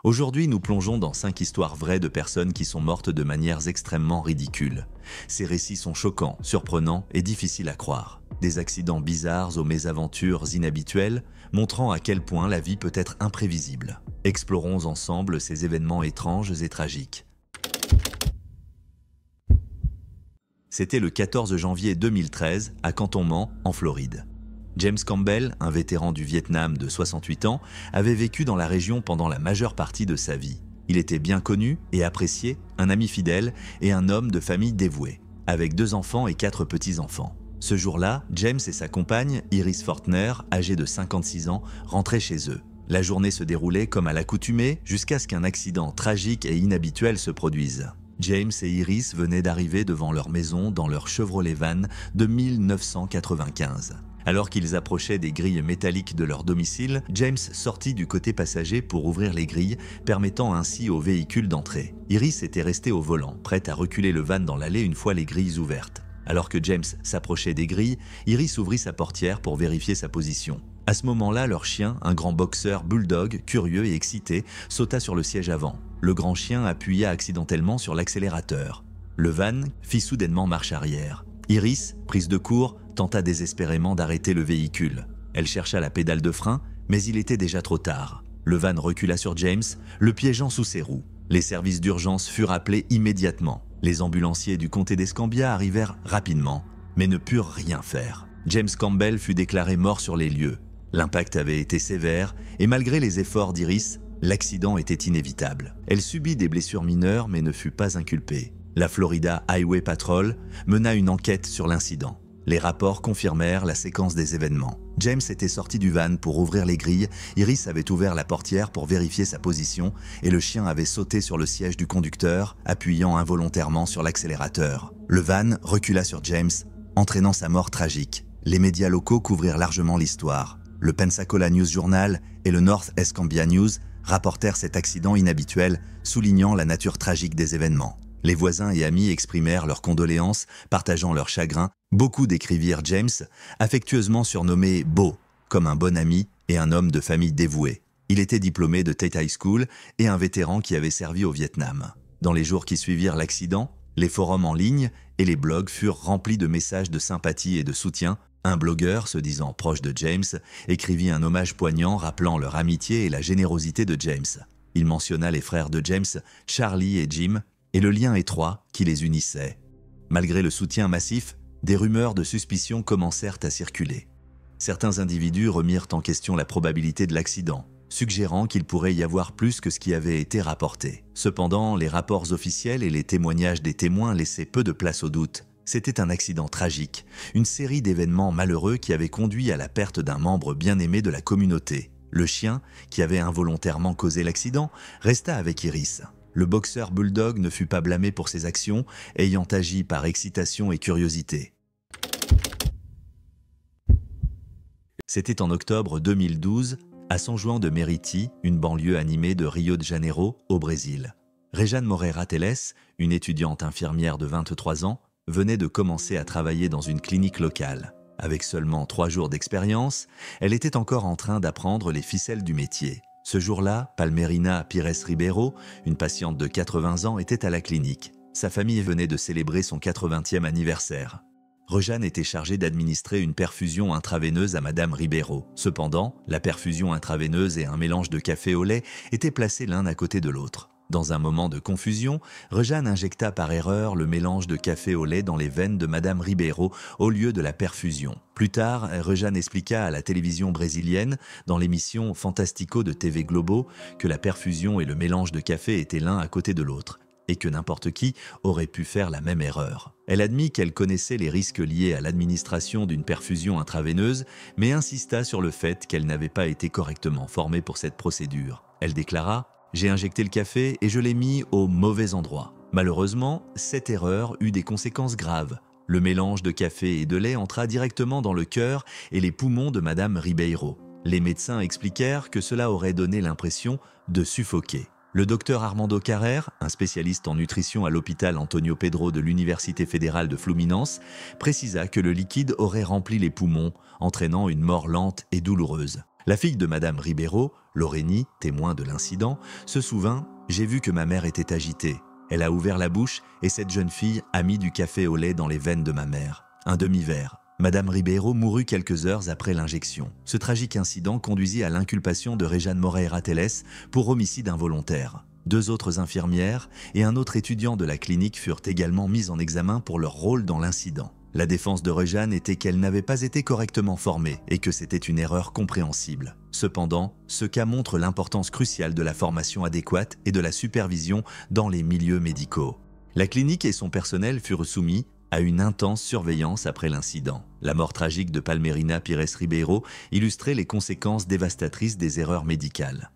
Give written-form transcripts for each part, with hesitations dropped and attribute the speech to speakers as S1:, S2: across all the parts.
S1: Aujourd'hui, nous plongeons dans 5 histoires vraies de personnes qui sont mortes de manières extrêmement ridicules. Ces récits sont choquants, surprenants et difficiles à croire. Des accidents bizarres aux mésaventures inhabituelles, montrant à quel point la vie peut être imprévisible. Explorons ensemble ces événements étranges et tragiques. C'était le 14 janvier 2013 à Cantonment, en Floride. James Campbell, un vétéran du Vietnam de 68 ans, avait vécu dans la région pendant la majeure partie de sa vie. Il était bien connu et apprécié, un ami fidèle et un homme de famille dévoué, avec 2 enfants et 4 petits-enfants. Ce jour-là, James et sa compagne, Iris Fortner, âgée de 56 ans, rentraient chez eux. La journée se déroulait comme à l'accoutumée jusqu'à ce qu'un accident tragique et inhabituel se produise. James et Iris venaient d'arriver devant leur maison dans leur Chevrolet Van de 1995. Alors qu'ils approchaient des grilles métalliques de leur domicile, James sortit du côté passager pour ouvrir les grilles, permettant ainsi au véhicule d'entrer. Iris était restée au volant, prête à reculer le van dans l'allée une fois les grilles ouvertes. Alors que James s'approchait des grilles, Iris ouvrit sa portière pour vérifier sa position. À ce moment-là, leur chien, un grand boxeur bulldog, curieux et excité, sauta sur le siège avant. Le grand chien appuya accidentellement sur l'accélérateur. Le van fit soudainement marche arrière. Iris, prise de court, tenta désespérément d'arrêter le véhicule. Elle chercha la pédale de frein, mais il était déjà trop tard. Le van recula sur James, le piégeant sous ses roues. Les services d'urgence furent appelés immédiatement. Les ambulanciers du comté d'Escambia arrivèrent rapidement, mais ne purent rien faire. James Campbell fut déclaré mort sur les lieux. L'impact avait été sévère, et malgré les efforts d'Iris, l'accident était inévitable. Elle subit des blessures mineures, mais ne fut pas inculpée. La Florida Highway Patrol mena une enquête sur l'incident. Les rapports confirmèrent la séquence des événements. James était sorti du van pour ouvrir les grilles, Iris avait ouvert la portière pour vérifier sa position et le chien avait sauté sur le siège du conducteur, appuyant involontairement sur l'accélérateur. Le van recula sur James, entraînant sa mort tragique. Les médias locaux couvrirent largement l'histoire. Le Pensacola News Journal et le North Escambia News rapportèrent cet accident inhabituel, soulignant la nature tragique des événements. Les voisins et amis exprimèrent leurs condoléances, partageant leur chagrin. Beaucoup décrivirent James, affectueusement surnommé Beau, comme un bon ami et un homme de famille dévoué. Il était diplômé de Tate High School et un vétéran qui avait servi au Vietnam. Dans les jours qui suivirent l'accident, les forums en ligne et les blogs furent remplis de messages de sympathie et de soutien. Un blogueur, se disant proche de James, écrivit un hommage poignant rappelant leur amitié et la générosité de James. Il mentionna les frères de James, Charlie et Jim, et le lien étroit qui les unissait. Malgré le soutien massif, des rumeurs de suspicion commencèrent à circuler. Certains individus remirent en question la probabilité de l'accident, suggérant qu'il pourrait y avoir plus que ce qui avait été rapporté. Cependant, les rapports officiels et les témoignages des témoins laissaient peu de place au doute. C'était un accident tragique, une série d'événements malheureux qui avaient conduit à la perte d'un membre bien-aimé de la communauté. Le chien, qui avait involontairement causé l'accident, resta avec Iris. Le boxeur bulldog ne fut pas blâmé pour ses actions, ayant agi par excitation et curiosité. C'était en octobre 2012, à São João de Meriti, une banlieue animée de Rio de Janeiro, au Brésil. Rejane Moreira Teles, une étudiante infirmière de 23 ans, venait de commencer à travailler dans une clinique locale. Avec seulement 3 jours d'expérience, elle était encore en train d'apprendre les ficelles du métier. Ce jour-là, Palmerina Pires Ribeiro, une patiente de 80 ans, était à la clinique. Sa famille venait de célébrer son 80e anniversaire. Rejane était chargée d'administrer une perfusion intraveineuse à Madame Ribeiro. Cependant, la perfusion intraveineuse et un mélange de café au lait étaient placés l'un à côté de l'autre. Dans un moment de confusion, Rejane injecta par erreur le mélange de café au lait dans les veines de Madame Ribeiro au lieu de la perfusion. Plus tard, Rejane expliqua à la télévision brésilienne, dans l'émission Fantastico de TV Globo, que la perfusion et le mélange de café étaient l'un à côté de l'autre, et que n'importe qui aurait pu faire la même erreur. Elle admit qu'elle connaissait les risques liés à l'administration d'une perfusion intraveineuse, mais insista sur le fait qu'elle n'avait pas été correctement formée pour cette procédure. Elle déclara: « J'ai injecté le café et je l'ai mis au mauvais endroit. » Malheureusement, cette erreur eut des conséquences graves. Le mélange de café et de lait entra directement dans le cœur et les poumons de Madame Ribeiro. Les médecins expliquèrent que cela aurait donné l'impression de suffoquer. Le docteur Armando Carrer, un spécialiste en nutrition à l'hôpital Antonio Pedro de l'Université fédérale de Fluminense, précisa que le liquide aurait rempli les poumons, entraînant une mort lente et douloureuse. La fille de Madame Ribeiro, Loreni, témoin de l'incident, se souvint « J'ai vu que ma mère était agitée. Elle a ouvert la bouche et cette jeune fille a mis du café au lait dans les veines de ma mère. Un demi-verre. » Madame Ribeiro mourut quelques heures après l'injection. Ce tragique incident conduisit à l'inculpation de Rejane Moreira Teles pour homicide involontaire. 2 autres infirmières et un autre étudiant de la clinique furent également mis en examen pour leur rôle dans l'incident. La défense de Rejane était qu'elle n'avait pas été correctement formée et que c'était une erreur compréhensible. Cependant, ce cas montre l'importance cruciale de la formation adéquate et de la supervision dans les milieux médicaux. La clinique et son personnel furent soumis à une intense surveillance après l'incident. La mort tragique de Palmerina Pires Ribeiro illustrait les conséquences dévastatrices des erreurs médicales.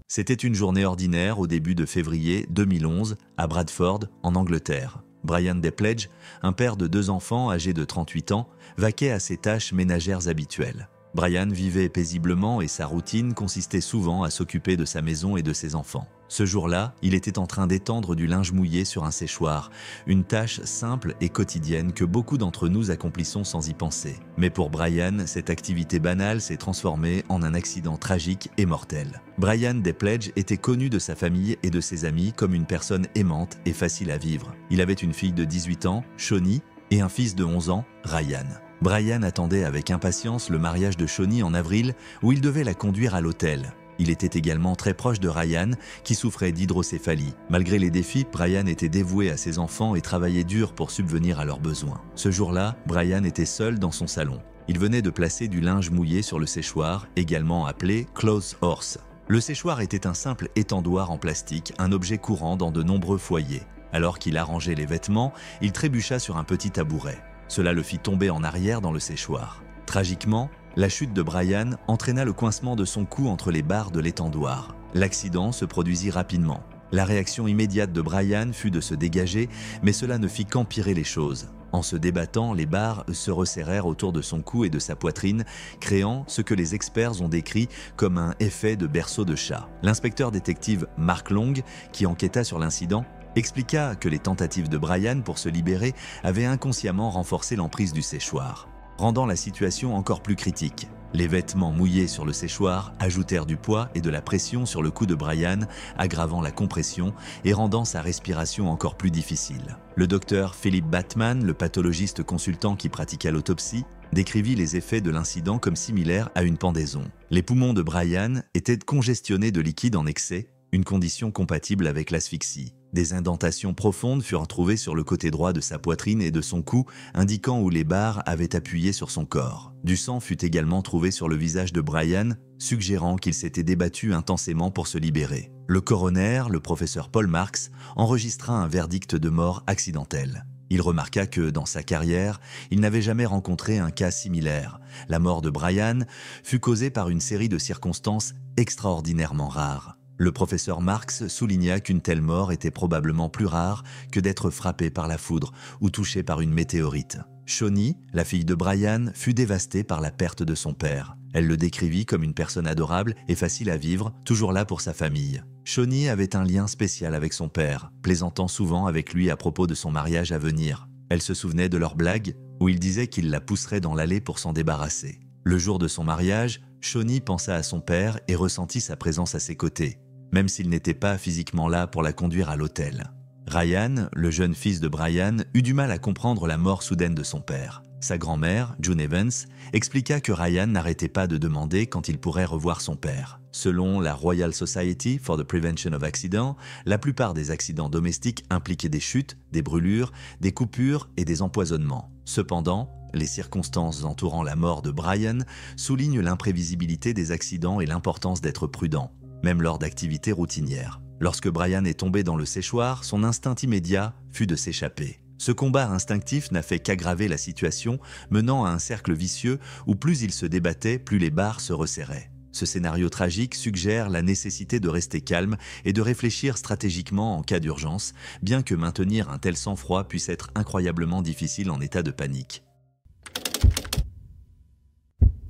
S1: C'était une journée ordinaire au début de février 2011 à Bradford, en Angleterre. Brian Depledge, un père de 2 enfants âgés de 38 ans, vaquait à ses tâches ménagères habituelles. Brian vivait paisiblement et sa routine consistait souvent à s'occuper de sa maison et de ses enfants. Ce jour-là, il était en train d'étendre du linge mouillé sur un séchoir, une tâche simple et quotidienne que beaucoup d'entre nous accomplissons sans y penser. Mais pour Brian, cette activité banale s'est transformée en un accident tragique et mortel. Brian Depledge était connu de sa famille et de ses amis comme une personne aimante et facile à vivre. Il avait une fille de 18 ans, Shawnee, et un fils de 11 ans, Ryan. Brian attendait avec impatience le mariage de Shawnee en avril où il devait la conduire à l'hôtel. Il était également très proche de Ryan qui souffrait d'hydrocéphalie. Malgré les défis, Brian était dévoué à ses enfants et travaillait dur pour subvenir à leurs besoins. Ce jour-là, Brian était seul dans son salon. Il venait de placer du linge mouillé sur le séchoir, également appelé Clothes Horse. Le séchoir était un simple étendoir en plastique, un objet courant dans de nombreux foyers. Alors qu'il arrangeait les vêtements, il trébucha sur un petit tabouret. Cela le fit tomber en arrière dans le séchoir. Tragiquement, la chute de Brian entraîna le coincement de son cou entre les barres de l'étendoir. L'accident se produisit rapidement. La réaction immédiate de Brian fut de se dégager, mais cela ne fit qu'empirer les choses. En se débattant, les barres se resserrèrent autour de son cou et de sa poitrine, créant ce que les experts ont décrit comme un effet de berceau de chat. L'inspecteur détective Mark Long, qui enquêta sur l'incident, expliqua que les tentatives de Brian pour se libérer avaient inconsciemment renforcé l'emprise du séchoir, rendant la situation encore plus critique. Les vêtements mouillés sur le séchoir ajoutèrent du poids et de la pression sur le cou de Brian, aggravant la compression et rendant sa respiration encore plus difficile. Le docteur Philip Batman, le pathologiste consultant qui pratiqua l'autopsie, décrivit les effets de l'incident comme similaires à une pendaison. Les poumons de Brian étaient congestionnés de liquide en excès, une condition compatible avec l'asphyxie. Des indentations profondes furent trouvées sur le côté droit de sa poitrine et de son cou, indiquant où les barres avaient appuyé sur son corps. Du sang fut également trouvé sur le visage de Brian, suggérant qu'il s'était débattu intensément pour se libérer. Le coroner, le professeur Paul Marks, enregistra un verdict de mort accidentelle. Il remarqua que, dans sa carrière, il n'avait jamais rencontré un cas similaire. La mort de Brian fut causée par une série de circonstances extraordinairement rares. Le professeur Marks souligna qu'une telle mort était probablement plus rare que d'être frappé par la foudre ou touché par une météorite. Shawnee, la fille de Brian, fut dévastée par la perte de son père. Elle le décrivit comme une personne adorable et facile à vivre, toujours là pour sa famille. Shawnee avait un lien spécial avec son père, plaisantant souvent avec lui à propos de son mariage à venir. Elle se souvenait de leurs blagues, où il disait qu'il la pousserait dans l'allée pour s'en débarrasser. Le jour de son mariage, Shawnee pensa à son père et ressentit sa présence à ses côtés, même s'il n'était pas physiquement là pour la conduire à l'hôtel. Ryan, le jeune fils de Brian, eut du mal à comprendre la mort soudaine de son père. Sa grand-mère, June Evans, expliqua que Ryan n'arrêtait pas de demander quand il pourrait revoir son père. Selon la Royal Society for the Prevention of Accidents, la plupart des accidents domestiques impliquaient des chutes, des brûlures, des coupures et des empoisonnements. Cependant, les circonstances entourant la mort de Brian soulignent l'imprévisibilité des accidents et l'importance d'être prudent, même lors d'activités routinières. Lorsque Brian est tombé dans le séchoir, son instinct immédiat fut de s'échapper. Ce combat instinctif n'a fait qu'aggraver la situation, menant à un cercle vicieux où plus il se débattait, plus les barres se resserraient. Ce scénario tragique suggère la nécessité de rester calme et de réfléchir stratégiquement en cas d'urgence, bien que maintenir un tel sang-froid puisse être incroyablement difficile en état de panique.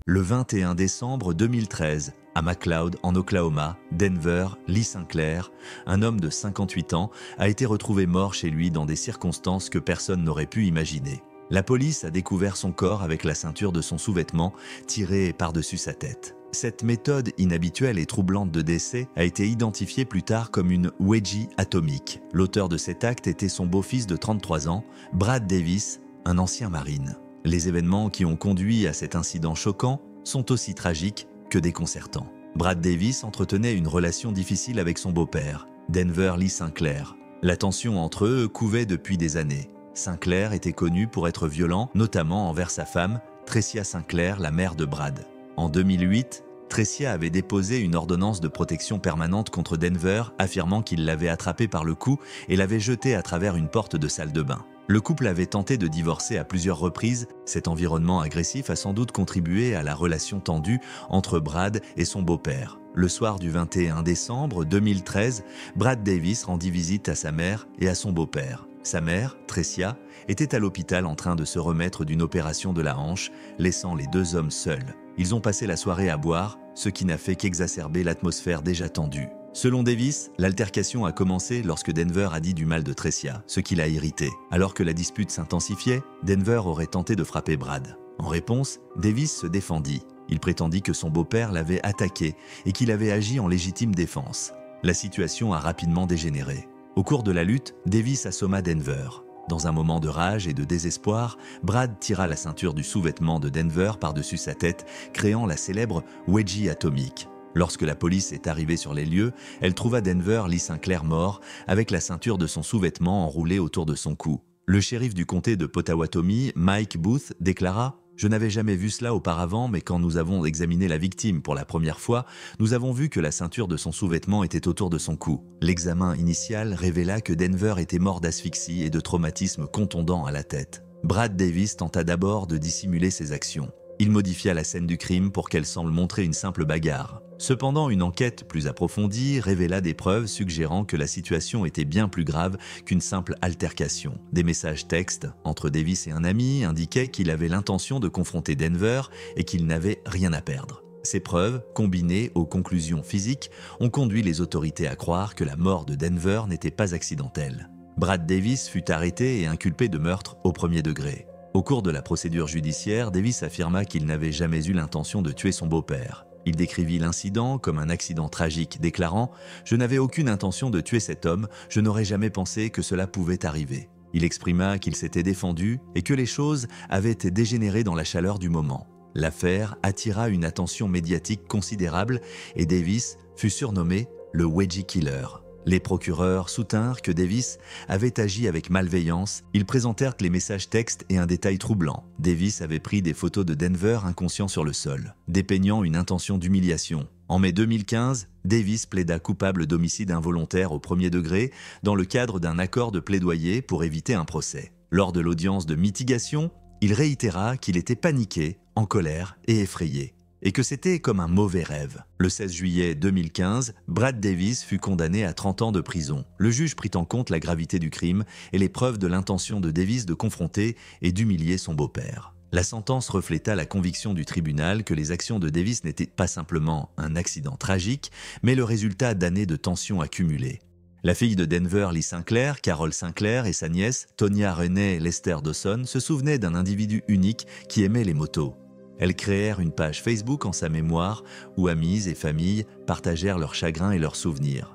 S1: Le 21 décembre 2013, à McLeod, en Oklahoma, Denver, Lee Sinclair, un homme de 58 ans, a été retrouvé mort chez lui dans des circonstances que personne n'aurait pu imaginer. La police a découvert son corps avec la ceinture de son sous-vêtement tirée par-dessus sa tête. Cette méthode inhabituelle et troublante de décès a été identifiée plus tard comme une wedgie atomique. L'auteur de cet acte était son beau-fils de 33 ans, Brad Davis, un ancien marine. Les événements qui ont conduit à cet incident choquant sont aussi tragiques que déconcertants. Brad Davis entretenait une relation difficile avec son beau-père, Denver Lee Sinclair. La tension entre eux couvait depuis des années. Sinclair était connu pour être violent, notamment envers sa femme, Tricia Sinclair, la mère de Brad. En 2008, Tricia avait déposé une ordonnance de protection permanente contre Denver, affirmant qu'il l'avait attrapé par le cou et l'avait jeté à travers une porte de salle de bain. Le couple avait tenté de divorcer à plusieurs reprises. Cet environnement agressif a sans doute contribué à la relation tendue entre Brad et son beau-père. Le soir du 21 décembre 2013, Brad Davis rendit visite à sa mère et à son beau-père. Sa mère, Tricia, était à l'hôpital en train de se remettre d'une opération de la hanche, laissant les deux hommes seuls. Ils ont passé la soirée à boire, ce qui n'a fait qu'exacerber l'atmosphère déjà tendue. Selon Davis, l'altercation a commencé lorsque Denver a dit du mal de Tricia, ce qui l'a irrité. Alors que la dispute s'intensifiait, Denver aurait tenté de frapper Brad. En réponse, Davis se défendit. Il prétendit que son beau-père l'avait attaqué et qu'il avait agi en légitime défense. La situation a rapidement dégénéré. Au cours de la lutte, Davis assomma Denver. Dans un moment de rage et de désespoir, Brad tira la ceinture du sous-vêtement de Denver par-dessus sa tête, créant la célèbre wedgie atomique. Lorsque la police est arrivée sur les lieux, elle trouva Denver Lee Sinclair mort, avec la ceinture de son sous-vêtement enroulée autour de son cou. Le shérif du comté de Pottawatomie, Mike Booth, déclara « Je n'avais jamais vu cela auparavant, mais quand nous avons examiné la victime pour la première fois, nous avons vu que la ceinture de son sous-vêtement était autour de son cou. L'examen initial révéla que Denver était mort d'asphyxie et de traumatisme contondant à la tête. Brad Davis tenta d'abord de dissimuler ses actions. Il modifia la scène du crime pour qu'elle semble montrer une simple bagarre. Cependant, une enquête plus approfondie révéla des preuves suggérant que la situation était bien plus grave qu'une simple altercation. Des messages textes entre Davis et un ami indiquaient qu'il avait l'intention de confronter Denver et qu'il n'avait rien à perdre. Ces preuves, combinées aux conclusions physiques, ont conduit les autorités à croire que la mort de Denver n'était pas accidentelle. Brad Davis fut arrêté et inculpé de meurtre au premier degré. Au cours de la procédure judiciaire, Davis affirma qu'il n'avait jamais eu l'intention de tuer son beau-père. Il décrivit l'incident comme un accident tragique, déclarant « Je n'avais aucune intention de tuer cet homme, je n'aurais jamais pensé que cela pouvait arriver ». Il exprima qu'il s'était défendu et que les choses avaient été dégénérées dans la chaleur du moment. L'affaire attira une attention médiatique considérable et Davis fut surnommé le Wedgie Killer. Les procureurs soutinrent que Davis avait agi avec malveillance. Ils présentèrent les messages textes et un détail troublant. Davis avait pris des photos de Denver inconscient sur le sol, dépeignant une intention d'humiliation. En mai 2015, Davis plaida coupable d'homicide involontaire au premier degré dans le cadre d'un accord de plaidoyer pour éviter un procès. Lors de l'audience de mitigation, il réitéra qu'il était paniqué, en colère et effrayé, et que c'était comme un mauvais rêve. Le 16 juillet 2015, Brad Davis fut condamné à 30 ans de prison. Le juge prit en compte la gravité du crime et les preuves de l'intention de Davis de confronter et d'humilier son beau-père. La sentence refléta la conviction du tribunal que les actions de Davis n'étaient pas simplement un accident tragique, mais le résultat d'années de tensions accumulées. La fille de Denver Lee Sinclair, Carol Sinclair, et sa nièce, Tonya Renee Lester Dawson, se souvenaient d'un individu unique qui aimait les motos. Elles créèrent une page Facebook en sa mémoire où amis et familles partagèrent leurs chagrins et leurs souvenirs.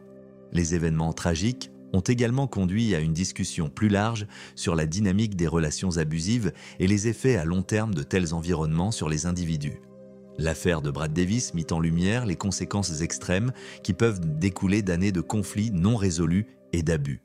S1: Les événements tragiques ont également conduit à une discussion plus large sur la dynamique des relations abusives et les effets à long terme de tels environnements sur les individus. L'affaire de Brad Davis mit en lumière les conséquences extrêmes qui peuvent découler d'années de conflits non résolus et d'abus.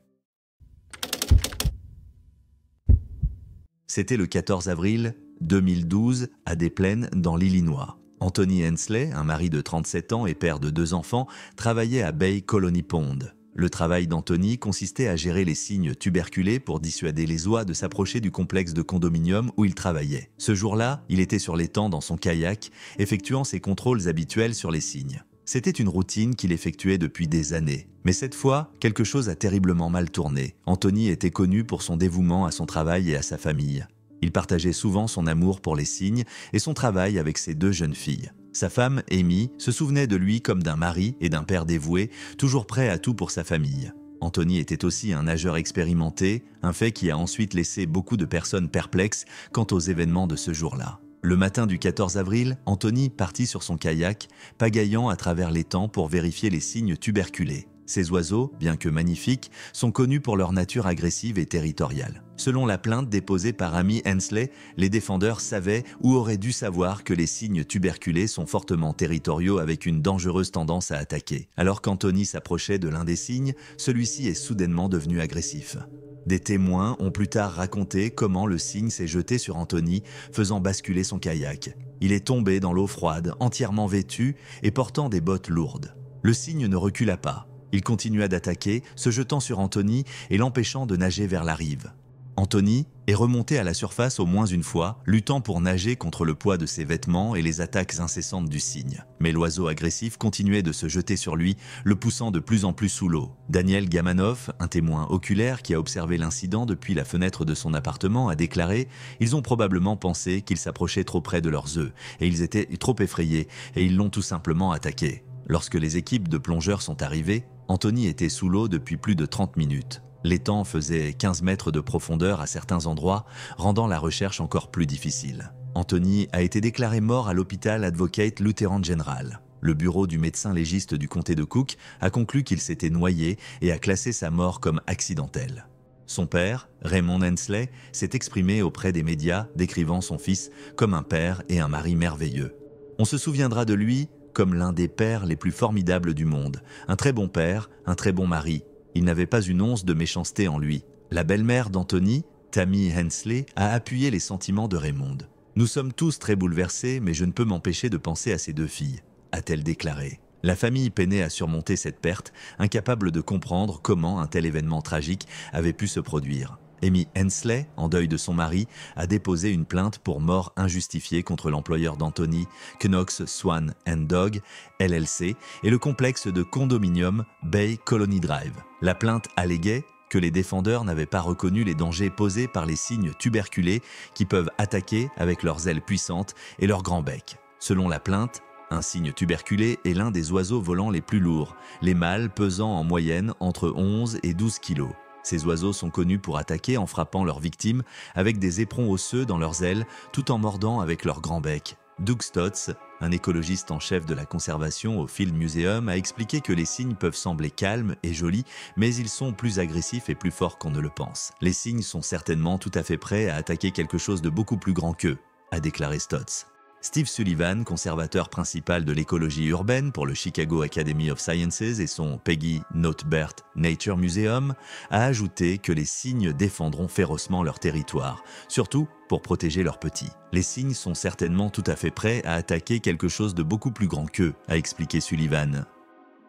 S1: C'était le 14 avril 2012 à Des Plaines dans l'Illinois. Anthony Hensley, un mari de 37 ans et père de 2 enfants, travaillait à Bay Colony Pond. Le travail d'Anthony consistait à gérer les cygnes tuberculés pour dissuader les oies de s'approcher du complexe de condominium où il travaillait. Ce jour-là, il était sur l'étang dans son kayak, effectuant ses contrôles habituels sur les cygnes. C'était une routine qu'il effectuait depuis des années. Mais cette fois, quelque chose a terriblement mal tourné. Anthony était connu pour son dévouement à son travail et à sa famille. Il partageait souvent son amour pour les cygnes et son travail avec ses 2 jeunes filles. Sa femme, Amy, se souvenait de lui comme d'un mari et d'un père dévoué, toujours prêt à tout pour sa famille. Anthony était aussi un nageur expérimenté, un fait qui a ensuite laissé beaucoup de personnes perplexes quant aux événements de ce jour-là. Le matin du 14 avril, Anthony partit sur son kayak, pagayant à travers l'étang pour vérifier les cygnes tuberculés. Ces oiseaux, bien que magnifiques, sont connus pour leur nature agressive et territoriale. Selon la plainte déposée par Amy Hensley, les défendeurs savaient ou auraient dû savoir que les cygnes tuberculés sont fortement territoriaux avec une dangereuse tendance à attaquer. Alors qu'Anthony s'approchait de l'un des cygnes, celui-ci est soudainement devenu agressif. Des témoins ont plus tard raconté comment le cygne s'est jeté sur Anthony, faisant basculer son kayak. Il est tombé dans l'eau froide, entièrement vêtu et portant des bottes lourdes. Le cygne ne recula pas. Il continua d'attaquer, se jetant sur Anthony et l'empêchant de nager vers la rive. Anthony est remonté à la surface au moins une fois, luttant pour nager contre le poids de ses vêtements et les attaques incessantes du cygne. Mais l'oiseau agressif continuait de se jeter sur lui, le poussant de plus en plus sous l'eau. Daniel Gamanov, un témoin oculaire qui a observé l'incident depuis la fenêtre de son appartement, a déclaré « Ils ont probablement pensé qu'ils s'approchaient trop près de leurs œufs, et ils étaient trop effrayés, et ils l'ont tout simplement attaqué. » Lorsque les équipes de plongeurs sont arrivées, Anthony était sous l'eau depuis plus de 30 minutes. L'étang faisait 15 mètres de profondeur à certains endroits, rendant la recherche encore plus difficile. Anthony a été déclaré mort à l'hôpital Advocate Lutheran General. Le bureau du médecin légiste du comté de Cook a conclu qu'il s'était noyé et a classé sa mort comme accidentelle. Son père, Raymond Hensley, s'est exprimé auprès des médias, décrivant son fils comme un père et un mari merveilleux. On se souviendra de lui comme l'un des pères les plus formidables du monde. Un très bon père, un très bon mari. Il n'avait pas une once de méchanceté en lui. La belle-mère d'Anthony, Tammy Hensley, a appuyé les sentiments de Raymond. « Nous sommes tous très bouleversés, mais je ne peux m'empêcher de penser à ces deux filles », a-t-elle déclaré. La famille peinait à surmonter cette perte, incapable de comprendre comment un tel événement tragique avait pu se produire. Amy Hensley, en deuil de son mari, a déposé une plainte pour mort injustifiée contre l'employeur d'Anthony, Knox Swan and Dog, LLC, et le complexe de condominium Bay Colony Drive. La plainte alléguait que les défendeurs n'avaient pas reconnu les dangers posés par les cygnes tuberculés qui peuvent attaquer avec leurs ailes puissantes et leur grand bec. Selon la plainte, un cygne tuberculé est l'un des oiseaux volants les plus lourds, les mâles pesant en moyenne entre 11 et 12 kilos. Ces oiseaux sont connus pour attaquer en frappant leurs victimes avec des éperons osseux dans leurs ailes tout en mordant avec leur grand bec. Doug Stotts, un écologiste en chef de la conservation au Field Museum, a expliqué que les cygnes peuvent sembler calmes et jolis, mais ils sont plus agressifs et plus forts qu'on ne le pense. Les cygnes sont certainement tout à fait prêts à attaquer quelque chose de beaucoup plus grand qu'eux, a déclaré Stotts. Steve Sullivan, conservateur principal de l'écologie urbaine pour le Chicago Academy of Sciences et son Peggy Notebaert Nature Museum, a ajouté que les cygnes défendront férocement leur territoire, surtout pour protéger leurs petits. Les cygnes sont certainement tout à fait prêts à attaquer quelque chose de beaucoup plus grand qu'eux, a expliqué Sullivan.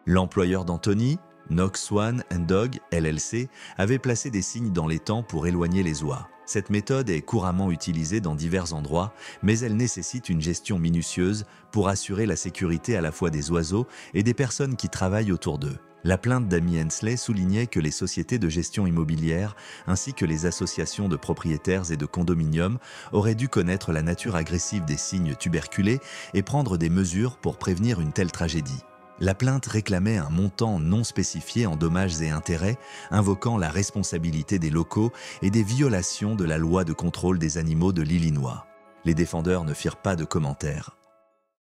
S1: L'employeur d'Anthony, Knox Swan and Dog, LLC, avait placé des cygnes dans l'étang pour éloigner les oies. Cette méthode est couramment utilisée dans divers endroits, mais elle nécessite une gestion minutieuse pour assurer la sécurité à la fois des oiseaux et des personnes qui travaillent autour d'eux. La plainte d'Amy Hensley soulignait que les sociétés de gestion immobilière ainsi que les associations de propriétaires et de condominiums auraient dû connaître la nature agressive des cygnes tuberculés et prendre des mesures pour prévenir une telle tragédie. La plainte réclamait un montant non spécifié en dommages et intérêts, invoquant la responsabilité des locaux et des violations de la loi de contrôle des animaux de l'Illinois. Les défendeurs ne firent pas de commentaires.